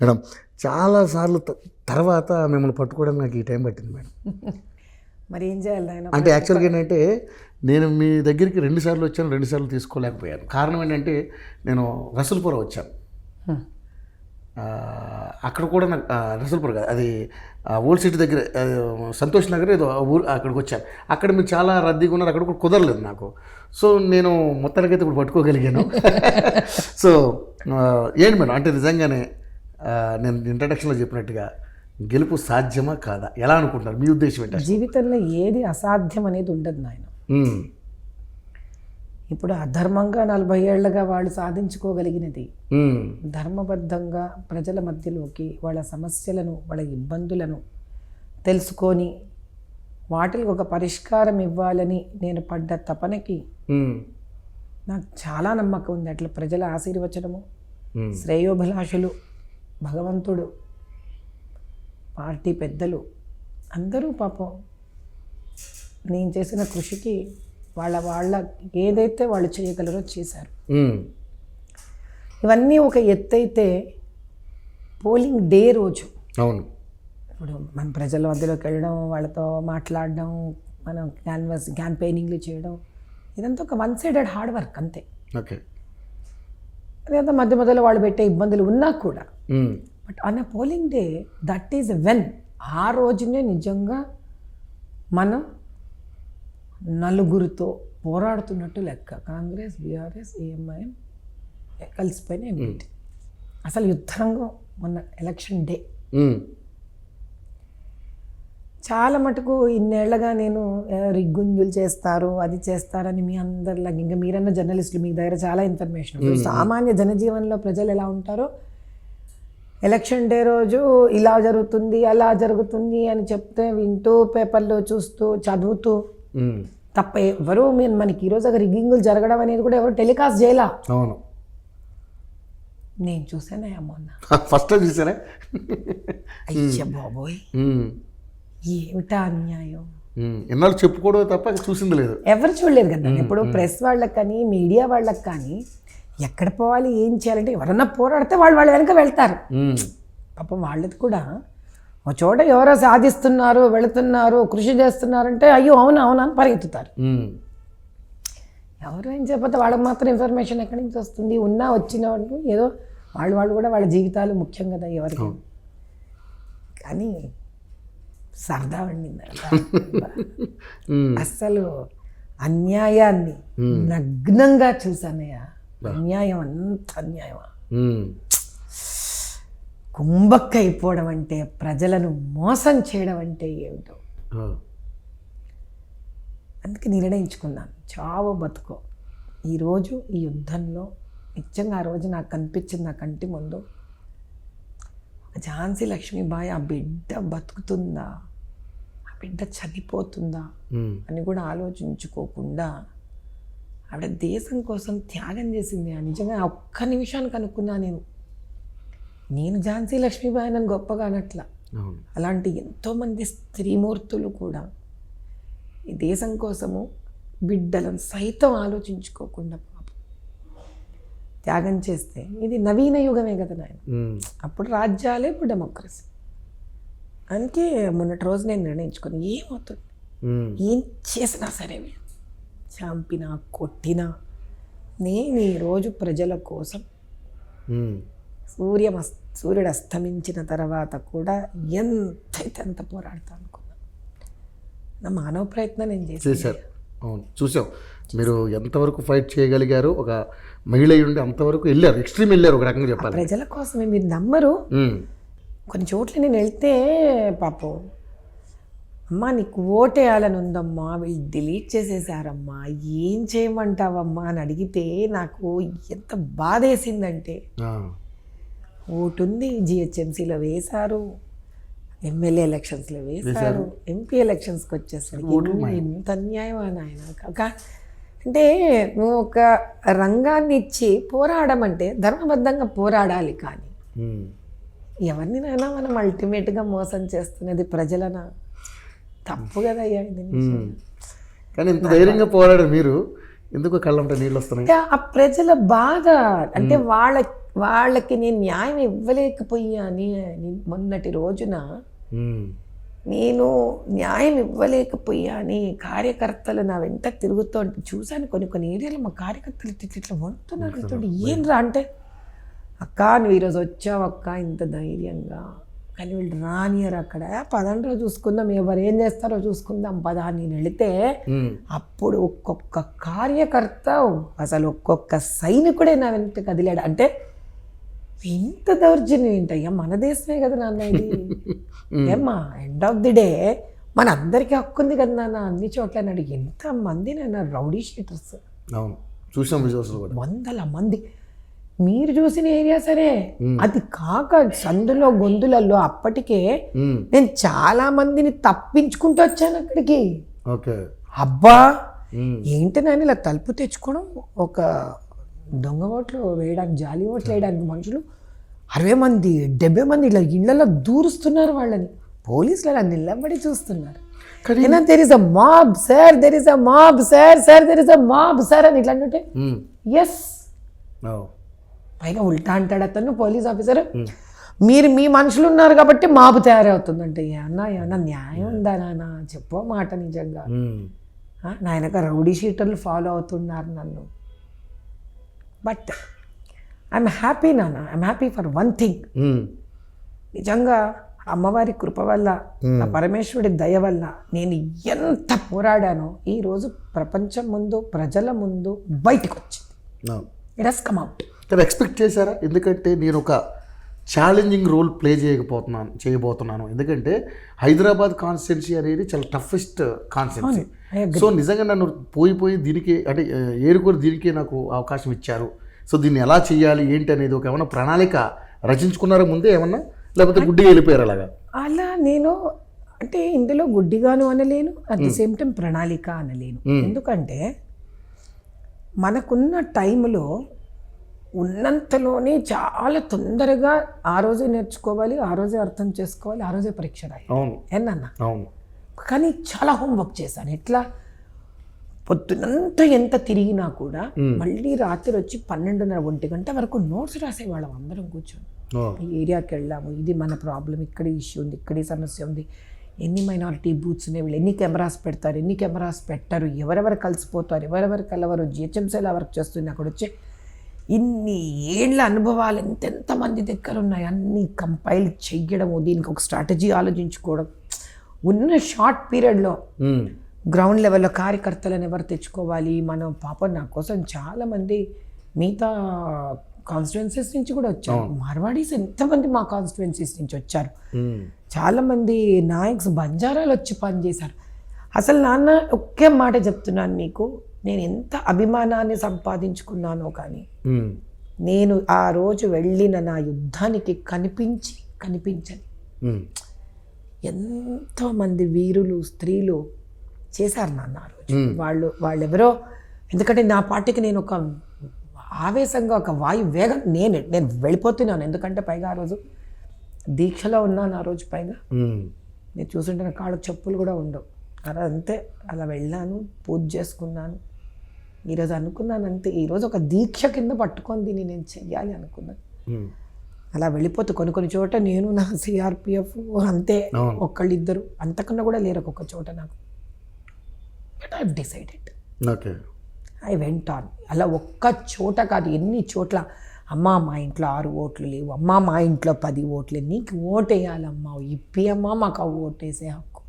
Madam చాలాసార్లు తర్వాత మిమ్మల్ని పట్టుకోవడానికి నాకు ఈ టైం పట్టింది మేడం. మరి ఏం చేయాలి ఆయన? అంటే యాక్చువల్గా ఏంటంటే నేను మీ దగ్గరికి 2 సార్లు వచ్చాను, 2 సార్లు తీసుకోలేకపోయాను. కారణం ఏంటంటే నేను రసూల్పురం వచ్చాను. అక్కడ కూడా నాకు రసూల్పురం కాదు, అది ఓల్డ్ సిటీ దగ్గర సంతోష్ నగర్ ఏదో ఊరు, అక్కడికి వచ్చాను. అక్కడ మీరు చాలా రద్దీగా ఉన్నారు, అక్కడ కూడా కుదరలేదు నాకు. సో నేను మొత్తానికైతే ఇప్పుడు పట్టుకోగలిగాను. సో ఏంటి మేడం, అంటే నిజంగానే నేను ఇంట్రడక్షన్లో చెప్పినట్టుగా గెలుపు సాధ్యమా కాదా, ఎలా అనుకుంటున్నారు, మీ ఉద్దేశం ఏంటి? జీవితంలో ఏది అసాధ్యం అనేది ఉండదు నాయన. ఇప్పుడు అధర్మంగా 40 ఏళ్లుగా వాళ్ళు సాధించుకోగలిగినది ధర్మబద్ధంగా ప్రజల మధ్యలోకి వాళ్ళ సమస్యలను, వాళ్ళ ఇబ్బందులను తెలుసుకొని వాటికి ఒక పరిష్కారం ఇవ్వాలని నేను పడ్డ తపనకి నాకు చాలా నమ్మకం ఉంది. అట్లా ప్రజల ఆశీర్వచనము, శ్రేయోభిలాషులు, భగవంతుడు, పార్టీ పెద్దలు అందరూ పాపం నేను చేసిన కృషికి వాళ్ళ ఏదైతే వాళ్ళు చేయగలరో చేశారు. ఇవన్నీ ఒక ఎత్తైతే పోలింగ్ డే రోజు అవును ఇప్పుడు మన ప్రజల మధ్యలోకి వెళ్ళడం, వాళ్ళతో మాట్లాడడం, మనం క్యాంపెయినింగ్లు చేయడం, ఇదంతా ఒక 1 సైడెడ్ హార్డ్ వర్క్ అంతే. ఓకే, లేదా మధ్య మధ్యలో వాళ్ళు పెట్టే ఇబ్బందులు ఉన్నా కూడా, but on a polling day that is when, ఆ రోజునే నిజంగా మనం నలుగురితో పోరాడుతున్నట్టు లెక్క. కాంగ్రెస్, బీఆర్ఎస్, ఏఎంఐఎం కలిసిపోయిన ఎంపీటీ. అసలు యుద్ధరంగం మొన్న ఎలక్షన్ డే. చాలా మటుకు ఇన్నేళ్లగా నేను రిగ్గుంజులు చేస్తారు, అది చేస్తారని మీ అందరిలాగా, ఇంకా మీరన్న జర్నలిస్టులు, మీ దగ్గర చాలా ఇన్ఫర్మేషన్. సామాన్య జనజీవనంలో ప్రజలు ఎలా ఉంటారో ఎలక్షన్ డే రోజు ఇలా జరుగుతుంది, అలా జరుగుతుంది అని చెప్తే వింటూ, పేపర్లో చూస్తూ, చదువుతూ తప్ప ఎవరు మనకి ఈరోజు రిగ్గింగులు జరగడం అనేది కూడా ఎవరు టెలికాస్ట్ చేయలా. అవును, నేను చూసానే మొన్న ఫస్ట్ టైం చూసానే. అయ్య బాబోయ్, ఏమిటా అన్యాయం. ఎన్నాళ్ళు చెప్పుకోవడం తప్ప చూసింది లేదు, ఎవరు చూడలేదు కదా. ఇప్పుడు ప్రెస్ వాళ్ళకి కానీ, మీడియా వాళ్ళకి కానీ ఎక్కడ పోవాలి, ఏం చేయాలంటే ఎవరన్నా పోరాడితే వాళ్ళ వెనక వెళ్తారు. పాపం వాళ్ళది కూడా ఒక చోట ఎవరో సాధిస్తున్నారు, వెళుతున్నారు, కృషి చేస్తున్నారంటే అయ్యో అవునా అవునా అని పరిగెత్తుతారు. ఎవరు ఏం చెప్పతే వాళ్ళకి మాత్రం ఇన్ఫర్మేషన్ ఎక్కడి నుంచి వస్తుంది? ఉన్నా వచ్చిన వాళ్ళు ఏదో వాళ్ళు కూడా వాళ్ళ జీవితాలు ముఖ్యం కదా ఎవరికి. కానీ సరదా వండింది అస్సలు అన్యాయాన్ని నగ్నంగా చూసానయ్యా. అన్యాయం, అంత అన్యాయమా, కుంభక్క అయిపోవడం అంటే, ప్రజలను మోసం చేయడం అంటే ఏమిటో. అందుకే నిర్ణయించుకున్నాను, చావో బతుకో. ఈరోజు ఈ యుద్ధంలో నిజంగా ఆ రోజు నాకు కనిపించింది, నా కంటి ముందు ఝాన్సీ లక్ష్మీబాయి ఆ బిడ్డ బతుకుతుందా, ఆ బిడ్డ చనిపోతుందా అని కూడా ఆలోచించుకోకుండా ఆవిడ దేశం కోసం త్యాగం చేసింది. నిజంగా ఒక్క నిమిషానికి అనుకున్నా నేను ఝాన్సీ లక్ష్మీబాయి అని గొప్పగా అనట్లా. అలాంటి ఎంతోమంది స్త్రీమూర్తులు కూడా ఈ దేశం కోసము బిడ్డలను సైతం ఆలోచించుకోకుండా పాపం త్యాగం చేస్తే, ఇది నవీన యుగమే కదా నాయన. అప్పుడు రాజ్యాలే, ఇప్పుడు డెమోక్రసీ. అందుకే మొన్నటి రోజు నేను నిర్ణయించుకుని, ఏమవుతుంది ఏం చేసినా సరే, చంపినా కొట్టినా, నేను ఈరోజు ప్రజల కోసం సూర్యుడు అస్తమించిన తర్వాత కూడా ఎంతైతే అంత పోరాడతా అనుకున్నాను. నా మానవ ప్రయత్నం నేను చేశాను. అవును, చూసాం మీరు ఎంతవరకు ఫైట్ చేయగలిగారు. ఒక మహిళ ఉండి అంతవరకు వెళ్ళారు, ఎక్స్ట్రీమ్ వెళ్ళారు ఒక రకంగా చెప్పాలి. ప్రజల కోసమే. మీరు నమ్మరు, కొన్ని చోట్ల నేను వెళ్తే పాపం, అమ్మా నీకు ఓటేయాలని ఉందమ్మా, వీళ్ళు డిలీట్ చేసేసారమ్మా, ఏం చేయమంటావమ్మా అని అడిగితే నాకు ఎంత బాధేసిందంటే, ఓటు ఉంది, జిహెచ్ఎంసీలో వేశారు, ఎమ్మెల్యే ఎలక్షన్స్లో వేశారు, ఎంపీ ఎలక్షన్స్కి వచ్చేసరికి ఎంత అన్యాయం అని ఆయన. అంటే నువ్వు ఒక రంగాన్ని ఇచ్చి పోరాడమంటే ధర్మబద్ధంగా పోరాడాలి. కానీ ఎవరినైనా మనం అల్టిమేట్గా మోసం చేస్తున్నది ప్రజలన, తప్పు కదా అయ్యా ఇది. కానీ ఇంత ధైర్యంగా పోరాడారు మీరు, ఎందుకు కళ్ళంట నీళ్ళు వస్తున్నాయి? ఆ ప్రజల బాధ అంటే వాళ్ళకి నేను న్యాయం ఇవ్వలేకపోయాని మొన్నటి రోజున నేను న్యాయం ఇవ్వలేకపోయాని కార్యకర్తలు నా వెంట తిరుగుతూ చూశాను. కొన్ని ఏరియాలో మా కార్యకర్తలు ఇట్లా వండుతున్నారు. ఇటువంటి ఏం రా అంటే, అక్క నువ్వు ఈరోజు వచ్చావు అక్క ఇంత ధైర్యంగా, కానీ వీళ్ళు రానియరు అక్కడ, పదండ్రో చూసుకుందాం, ఎవరు ఏం చేస్తారో చూసుకుందాం పదా నేను వెళితే అప్పుడు ఒక్కొక్క కార్యకర్త అసలు ఒక్కొక్క సైనికుడే నా వెంట కదిలాడు. అంటే ఇంత దౌర్జన్యం ఏంటయ్యా, మన దేశమే కదా నాన్న ఇది. ఏమ్మా ఎండ్ ఆఫ్ ది డే మన అందరికీ హక్కు ఉంది కదా నాన్న అన్ని చోట్ల అన్నాడు. ఎంతమంది నాన్న రౌడీ షీటర్స్, చూసాం విజువల్స్ కూడా, వందల మంది. మీరు చూసిన ఏరియా సరే, అది కాక సందులో గొంతులలో అప్పటికే నేను చాలా మందిని తప్పించుకుంటూ వచ్చాను అక్కడికి. అబ్బా ఏంటి నాన్న ఇలా తలుపు తెచ్చుకోవడం, ఒక దొంగ ఓట్లు వేయడానికి, జాలి ఓట్లు వేయడానికి మనుషులు 60 మంది 70 మంది ఇలా ఇళ్లలో దూరుస్తున్నారు వాళ్ళని, పోలీసులు అలా నిలబడి చూస్తున్నారు. There is a mob sir, there is a mob sir, sir there is a mob sir అని ఇట్లా అంటే ఎస్, పైగా ఉల్టా అంటాడు అతను పోలీస్ ఆఫీసర్, మీరు మీ మనుషులు ఉన్నారు కాబట్టి మాబు తయారవుతుందంటే. ఏమన్నా న్యాయం ఉందా నాన్న చెప్పో మాట. నిజంగా నాయనక రౌడీ షీటర్లు ఫాలో అవుతున్నారు నన్ను. బట్ ఐఎమ్ హ్యాపీ నాన్న, I'm happy for one thing. నిజంగా అమ్మవారి కృప వల్ల, ఆ పరమేశ్వరుడి దయ వల్ల నేను ఎంత పోరాడానో ఈరోజు ప్రపంచం ముందు, ప్రజల ముందు బయటకు వచ్చింది. It has come out. Expect చేశారా? ఎందుకంటే నేను ఒక ఛాలెంజింగ్ రోల్ ప్లే చేయబోతున్నాను. ఎందుకంటే హైదరాబాద్ కాన్స్టిట్యున్సీ అనేది చాలా టఫెస్ట్ కాన్స్టిట్యున్సీ. సో నిజంగా నన్ను పోయి దీనికి అంటే ఏరుకోరు దీనికి నాకు అవకాశం ఇచ్చారు. సో దీన్ని ఎలా చేయాలి ఏంటి అనేది ఒక ఏమన్నా ప్రణాళిక రచించుకున్నారా ముందే ఏమన్నా, లేకపోతే గుడ్డిగా వెళ్ళిపోయారు అలాగా? అలా నేను అంటే ఇందులో గుడ్డిగాను అనలేను, అట్ ది సేమ్ టైం ప్రణాళిక అనలేను. ఎందుకంటే మనకున్న టైంలో ఉన్నంతలోనే చాలా తొందరగా ఆ రోజే నేర్చుకోవాలి, ఆ రోజే అర్థం చేసుకోవాలి, ఆ రోజే పరీక్ష రాయాలి ఏనన్నా. కానీ చాలా హోంవర్క్ చేశాను. ఎట్లా పొద్దునంతా ఎంత తిరిగినా కూడా మళ్ళీ రాత్రి వచ్చి 12:30 1 గంట వరకు నోట్స్ రాసేవాళ్ళం అందరం కూర్చొని. ఈ ఏరియాకి వెళ్ళాము, ఇది మన ప్రాబ్లం, ఇక్కడ ఇష్యూ ఉంది, ఇక్కడ ఈ సమస్య ఉంది, ఎన్ని మైనారిటీ బూత్స్ ఉన్నాయి, వీళ్ళు ఎన్ని కెమెరాస్ పెడతారు, ఎన్ని కెమెరాస్ పెట్టారు, ఎవరెవరు కలిసిపోతారు, ఎవరెవరు కలవరు, జిహెచ్ఎంసీలో వర్క్ చేస్తుంది, అక్కడ వచ్చే ఇన్ని ఏళ్ళ అనుభవాలు ఎంతెంతమంది దగ్గర ఉన్నాయి అన్నీ కంపైల్ చెయ్యడము, దీనికి ఒక స్ట్రాటజీ ఆలోచించుకోవడం. ఉన్న షార్ట్ పీరియడ్లో గ్రౌండ్ లెవెల్లో కార్యకర్తలను ఎవరు తెచ్చుకోవాలి, మనం పాపం నా కోసం చాలామంది మిగతా కాన్స్టిట్యుయెన్సీస్ నుంచి కూడా వచ్చారు. మార్వాడీస్ ఎంతమంది మా కాన్స్టిట్యుయెన్సీస్ నుంచి వచ్చారు. చాలామంది నాయక్స్ బంజారాలు వచ్చి పనిచేశారు. అసలు నాన్న ఒకే మాట చెప్తున్నాను నీకు, నేను ఎంత అభిమానాన్ని సంపాదించుకున్నానో కానీ నేను ఆ రోజు వెళ్ళిన నా యుద్ధానికి కనిపించని ఎంతోమంది వీరులు స్త్రీలు చేశారు నాన్న ఆ రోజు. వాళ్ళెవరో, ఎందుకంటే నా పార్టీకి నేను ఒక ఆవేశంగా, ఒక వాయు వేగం, నేను వెళ్ళిపోతున్నాను. ఎందుకంటే పైగా ఆ రోజు దీక్షలో ఉన్నాను. ఆ రోజు పైగా నేను చూస్తుంటే నా కాళ్ళకు చెప్పులు కూడా ఉండవు. అలా అంతే, అలా వెళ్ళాను, పూజ చేసుకున్నాను. ఈరోజు అనుకున్నాను అంతే, ఈరోజు ఒక దీక్ష కింద పట్టుకొని దీన్ని నేను చెయ్యాలి అనుకున్నాను. అలా వెళ్ళిపోతే కొన్ని చోట నేను నా సిఆర్పిఎఫ్ అంతే, ఒక్కళ్ళిద్దరు, అంతకన్నా కూడా లేరు ఒక్కొక్క చోట నాకు. But I decided, I went on. అలా ఒక్క చోట కాదు, ఎన్ని చోట్ల. అమ్మ మా ఇంట్లో 6 ఓట్లు లేవు, అమ్మ మా ఇంట్లో 10 ఓట్లు, నీకు ఓటు వేయాలమ్మా, ఇప్పియమ్మా మాకు ఆ ఓటు వేసే హక్కు.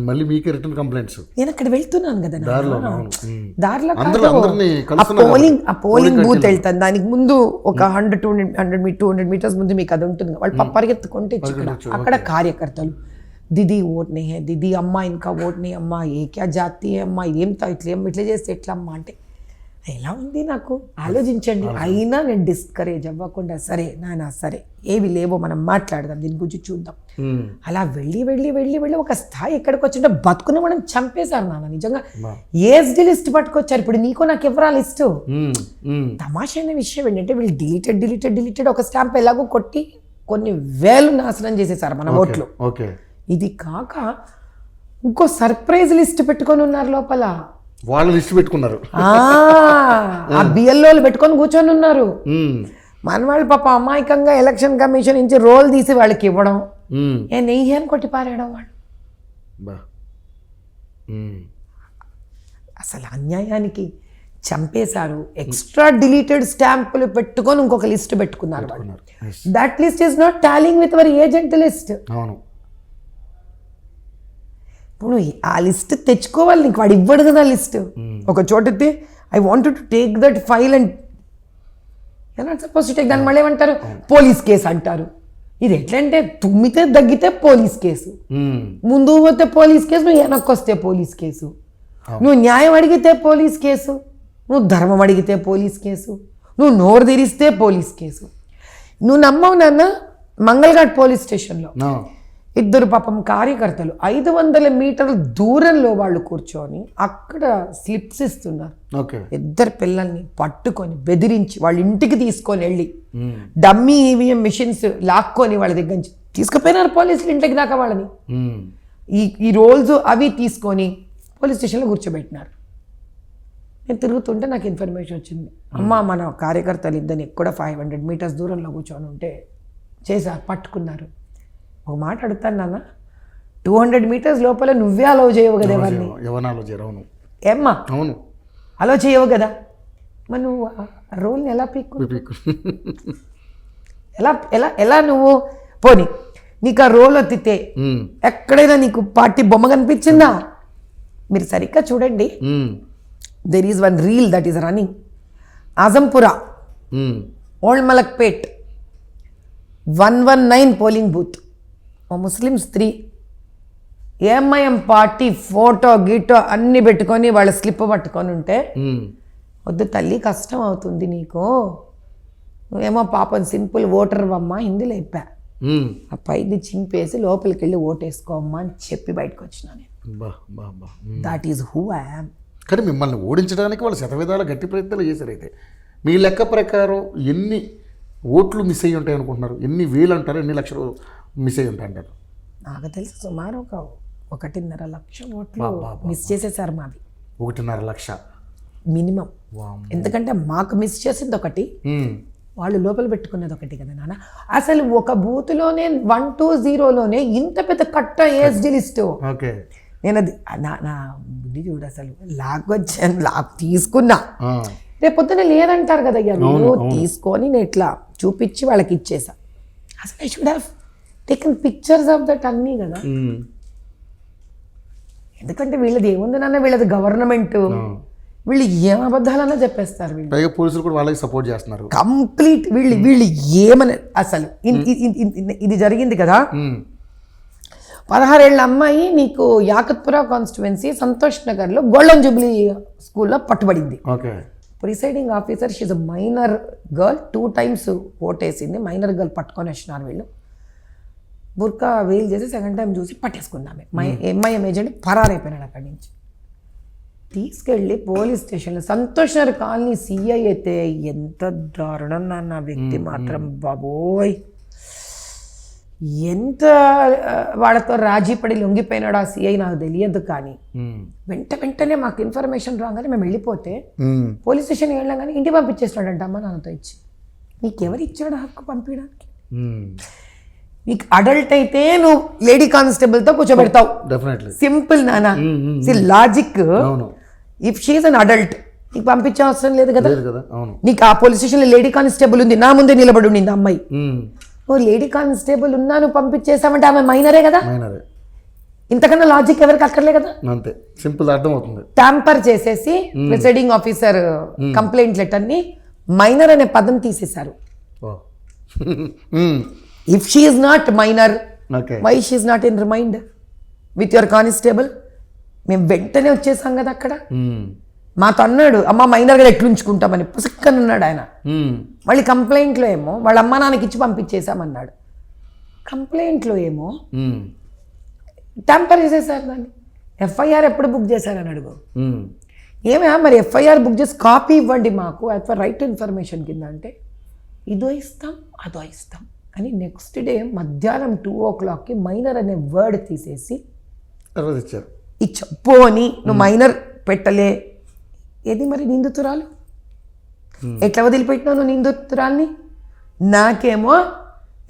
మళ్ళీ మీకే రిటర్న్ కంప్లైంట్స్. నేను అక్కడ వెళ్తున్నాను కదా, దారిలో ఆ పోలింగ్ బూత్ వెళ్తాను. దానికి ముందు ఒక 100-200 మీటర్స్ ముందు మీకు అది ఉంటుంది. వాళ్ళు పరిగెత్తుకుంటే అక్కడ కార్యకర్తలు, దీదీ ఓట్ నే హే, దీదీ అమ్మ ఇంకా ఓట్ నే, అమ్మ ఏ క్యా జాతి అమ్మ, ఇదేంతా ఇట్లా చేస్తే ఎట్లా అమ్మ అంటే ఎలా ఉంది నాకు ఆలోచించండి. అయినా నేను డిస్కరేజ్ అవ్వకుండా, సరే నాన్న సరే ఏవి లేవో మనం మాట్లాడదాం, దీని గురించి చూద్దాం. అలా వెళ్ళి ఒక స్థాయి ఎక్కడికి వచ్చింటే బతుకుని మనం చంపేశారు నాన్న. నిజంగా ఏస్డి లిస్ట్ పట్టుకొచ్చారు. ఇప్పుడు నీకో నాకు ఎవరా లిస్టు. తమాషా అయిన విషయం ఏంటంటే వీళ్ళు డిలీటెడ్ ఒక స్టాంప్ ఎలాగో కొట్టి కొన్ని వేలు నాశనం చేసేసారు మన ఓట్లు. ఇది కాక ఇంకో సర్ప్రైజ్ లిస్ట్ పెట్టుకొని ఉన్నారు లోపల. వాళ్ళు లిస్ట్ పెట్టుకున్నారు, ఆ బిఎల్ఓలు పెట్టుకొని కూర్చొని ఉన్నారు. మన వాళ్ళు పాప అమాయకంగా ఎలక్షన్ కమిషన్ నుంచి రోల్ తీసి వాళ్ళకి ఇవ్వడం, ఉమ్, నెయ్యి అని కొట్టి పారేయడం వాళ్ళు. బా. ఉమ్, అసలు అన్యాయానికి చంపేశారు. ఎక్స్ట్రా డిలీటెడ్ స్టాంపులు పెట్టుకొని ఇంకొక లిస్ట్ పెట్టుకున్నారు వాళ్ళు. ఉన్నారు. Yes. That list is not tallying with our agent list. అవును. ఇప్పుడు ఆ లిస్ట్ తెచ్చుకోవాలి, నీకు వాడు ఇవ్వడు కదా లిస్ట్. ఒక చోటైతే I wanted to take that file and you not suppose to take, దాన్ని మళ్ళీ ఏమంటారు, పోలీస్ కేసు అంటారు. ఇది ఎట్లంటే తుమ్మితే దగ్గితే పోలీస్ కేసు, ఉమ్, ముందు పోతే పోలీస్ కేసు, నువ్వు వెనక్కి వస్తే పోలీస్ కేసు, నువ్వు న్యాయం అడిగితే పోలీస్ కేసు, నువ్వు ధర్మం అడిగితే పోలీస్ కేసు, నువ్వు నోరు తెరిస్తే పోలీస్ కేసు. నువ్వు నమ్మవు నాన్న, మంగళఘాట్ పోలీస్ స్టేషన్లో no. ఇద్దరు పాపం కార్యకర్తలు 500 మీటర్ల దూరంలో వాళ్ళు కూర్చొని అక్కడ స్లిప్స్ ఇస్తున్నారు. ఓకే. ఇద్దరు పిల్లల్ని పట్టుకొని బెదిరించి వాళ్ళ ఇంటికి తీసుకొని వెళ్ళి ఉమ్, డమ్మీ ఈవీఎం మిషన్స్ లాక్కొని వాళ్ళ దగ్గర నుంచి తీసుకుపోయినారు పోలీసులు ఇంటికి దాకా వాళ్ళని. ఉమ్, ఈ రోల్స్ అవి తీసుకొని పోలీస్ స్టేషన్లో కూర్చోబెట్టినారు. నేను తిరుగుతుంటే నాకు ఇన్ఫర్మేషన్ వచ్చింది, అమ్మ మన కార్యకర్తలు ఇద్దరిని కూడా 500 మీటర్స్ దూరంలో కూర్చొని ఉంటే చేశారు, పట్టుకున్నారు. ఒక మాట అడుగుతాను నాన్న, 200 మీటర్స్ లోపల నువ్వే అలౌ చేయవు కదా ఎవరిని? యవనాలు చేరు. అవును. ఏమ్మా అవును. అలౌ చేయవు కదా, మరి నువ్వు ఆ రోల్ని ఎలా పీక్కు, ఎలా ఎలా ఎలా నువ్వు పోనీ నీకు ఆ రోల్ ఎత్తితే ఉమ్, ఎక్కడైనా నీకు పార్టీ బొమ్మ కనిపించిందా? మీరు సరిగ్గా చూడండి, um, there is one reel that is running. Azampura, um, old Malakpet, 119 polling booth, ఓ ముస్లిం స్త్రీ ఏఎంఐఎం పార్టీ ఫోటో గీటో అన్ని పెట్టుకొని వాళ్ళ స్లిప్ పట్టుకొని ఉంటే, ఉమ్, వద్దు తల్లి కష్టం అవుతుంది నీకు, నువ్వేమో పాపం సింపుల్ ఓటర్ అమ్మా హిందీలో చెప్పా, ఉమ్, ఆ పైది చింపేసి లోపలికి వెళ్ళి ఓటేసుకోమ్మా అని చెప్పి బయటకు వచ్చినా నేను. బా బా బా. Um. That is who I am. కానీ మిమ్మల్ని ఓడించడానికి వాళ్ళు శతవిధాల గట్టి ప్రయత్నాలు చేశారు. అయితే మీ లెక్క ప్రకారం ఎన్ని ఓట్లు మిస్ అయ్యి ఉంటాయి అనుకుంటున్నారు? ఎన్ని వేలు అంటారు, ఎన్ని లక్షలు మిస్ అయ్యి ఉంటాయి అంటారు? నాకు తెలిసి సుమారు ఒక 1.5 లక్ష ఓట్లు బా, బా, బా. మిస్ చేసేసారు మావి 1.5 లక్ష. మినిమం. వామ్మో. ఎందుకంటే మాకు మిస్ చేసింది ఒకటి, ఉమ్, వాళ్ళు లోపల పెట్టుకునేది ఒకటి కదా నాన్న. అసలు ఒక బూత్లోనే 120లోనే ఇంత పెద్ద కట్ట ఏఎస్డి లిస్టు. ఓకే. నేను అది నా బుద్ధి చూడు, అసలు లాగొచ్చాను, లాగ్ తీసుకున్నా, ఆ, రేపు పొద్దున లేదంటారు కదా అయ్యా, అవును, నువ్వు అవును. తీసుకొని నేను ఇట్లా చూపించి వాళ్ళకి ఇచ్చేసా. అసలు I should have taken pictures of that అన్నీ కదా. ఉమ్, ఎందుకంటే వీళ్ళది ఏముంది నాన్న, వీళ్ళది గవర్నమెంట్, వీళ్ళు ఏం అబద్ధాలన్నా చెప్పేస్తారు. వీళ్ళు పైగా పోలీసులు కూడా వాళ్ళకి సపోర్ట్ చేస్తున్నారు. కంప్లీట్ వీళ్ళు ఏమని అసలు ఇది జరిగింది కదా. ఉమ్, 16 ఏళ్ళ అమ్మాయి నీకు యాకత్పురా కాన్స్టిట్యువెన్సీ సంతోష్ నగర్లో గోల్డెన్ జూబ్లీ స్కూల్లో పట్టుబడింది. Okay. Presiding officer she's a minor girl, 2 times ఓటేసింది. మైనర్ గర్ల్ పట్టుకొని వచ్చినారు వీళ్ళు, బుర్కా వేలు చేసి సెకండ్ టైం చూసి పట్టేసుకున్నామే. ఎంఐఎం ఏజెంట్ పరారైపోయినాడు అక్కడి నుంచి. తీసుకెళ్ళి పోలీస్ స్టేషన్లో సంతోష్ నగర్ కాలనీ సిఐ అయితే ఎంత దారుణం నాన్న వ్యక్తి మాత్రం, బాబోయ్ ఎంత వాళ్ళతో రాజీ పడి లొంగిపోయినాడు ఆ సిఐ నాకు తెలియదు. కానీ ఉమ్, వెంటనే మాకు ఇన్ఫర్మేషన్ రాగానే మేము వెళ్ళిపోతే ఉమ్, పోలీస్ స్టేషన్కి వెళ్ళగానే ఇంటికి పంపించేసినాడంట అమ్మ నాన్నతో ఇచ్చి. నీకెవరు ఇచ్చాడు హక్కు పంపించడానికి? ఉమ్, నీకు అడల్ట్ అయితే నువ్వు లేడీ కానిస్టేబుల్తో కూర్చోబెడతావు, డెఫినెట్లీ. సింపుల్ నానా. ఉమ్, లాజిక్. అవును. ఇఫ్ షీఈస్ అన్ అడల్ట్ నీకు పంపించే అవసరం లేదు కదా. లేదు కదా. అవును. నీకు ఆ పోలీస్ స్టేషన్లో లేడీ కానిస్టేబుల్ ఉంది, నా ముందే నిలబడి ఉండింది అమ్మాయి, ఉమ్, నువ్వు లేడీ కానిస్టేబుల్ ఉన్నా నువ్వు పంపించేసావంటే ఆమె మైనరే కదా. మైనరే. ఇంతకన్నా లాజిక్ ఎవరికి అక్కర్లే కదా. అంతే, సింపుల్, అర్థం అవుతుంది. ట్యాంపర్ చేసేసి ప్రిసైడింగ్ ఆఫీసర్ కంప్లైంట్ లెటర్ని మైనర్ అనే పదం తీసేశారు. ఓ. Um, if she is not minor, okay. Why she is not in remind with your constable? మేము వెంటనే వచ్చేసాం కదా అక్కడ. ఉమ్, మాతో అన్నాడు, అమ్మ మైనర్ గా ఎట్లుంచుకుంటామని పుసక్కని ఉన్నాడు ఆయన. ఉమ్, మళ్ళీ కంప్లైంట్లో ఏమో వాళ్ళ అమ్మ నాన్నకి ఇచ్చి పంపించేసామన్నాడు. కంప్లైంట్లో ఏమో ఉమ్, ట్యాంపర్ చేసేసారు దాన్ని. ఎఫ్ఐఆర్ ఎప్పుడు బుక్ చేశారని అడుగు. ఉమ్, ఏమైనా మరి ఎఫ్ఐఆర్ బుక్ చేసి కాపీ ఇవ్వండి మాకు as for right to information కింద అంటే, ఇదో ఇస్తాం అదో ఇస్తాం అని నెక్స్ట్ డే మధ్యాహ్నం 2 o'clockకి మైనర్ అనే వర్డ్ తీసేసి తర్వాత ఇచ్చారు. ఇచ్చా. పోని నువ్వు మైనర్ పెట్టలే, ఏది మరి నిందితురాలు? ఎట్లా వదిలిపెట్టినావు నువ్వు నిందితురాల్ని? నాకేమో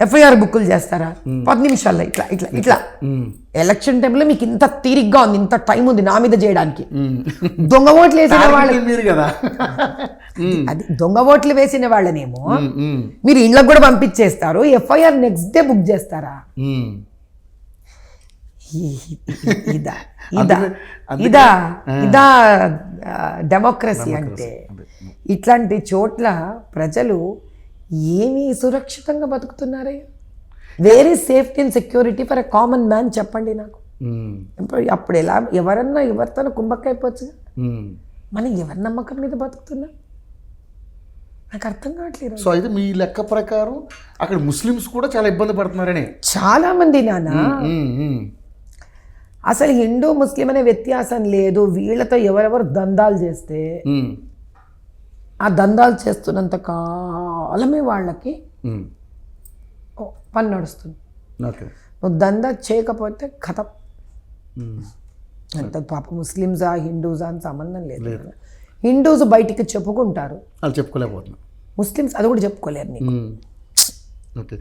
ఎఫ్ఐఆర్ బుక్కులు చేస్తారా 10 నిమిషాల్లో ఇట్లా ఇట్లా ఇట్లా. ఎలక్షన్ టైంలో మీకు ఇంత తీరిగ్గా ఉంది, ఇంత టైం ఉంది నా మీద చేయడానికి. దొంగ ఓట్లు వేసిన వాళ్ళ మీరు కదా. అది దొంగ ఓట్లు వేసిన వాళ్ళనేమో మీరు ఇళ్ళకు కూడా పంపించేస్తారు, ఎఫ్ఐఆర్ నెక్స్ట్ డే బుక్ చేస్తారా? ఇదా ఇదా ఇదా ఇదా డెమోక్రసీ అంటే? ఇట్లాంటి చోట్ల ప్రజలు ఏమీ సురక్షితంగా బతుకుతున్నారే? Where is safety and security for a common man చెప్పండి నాకు. అప్పుడు ఎలా ఎవరన్నా ఎవరితో కుంభక్కైపోవచ్చు? మనం ఎవరి నమ్మకం మీద బతుకుతున్నాం నాకు అర్థం కావట్లేదు. సో అయితే మీ లెక్క ప్రకారం అక్కడ ముస్లిమ్స్ కూడా చాలా ఇబ్బంది పడుతున్నారని? చాలా మంది నాన్న, అసలు హిందూ ముస్లిం అనే వ్యత్యాసం లేదు. వీళ్ళతో ఎవరెవరు దందాలు చేస్తే ఆ దందాలు చేస్తున్నంత కాలమే వాళ్ళకి పని నడుస్తుంది. నువ్వు దందా చేయకపోతే కథం. అంత పాప ముస్లిమ్సా హిందూసా అని సంబంధం లేదు. హిందూస్ బయటికి చెప్పుకుంటారు, వాళ్ళు చెప్పుకోలేకపోతున్నారు. ముస్లిమ్స్ అది కూడా చెప్పుకోలేరు నీకు. ఓకే.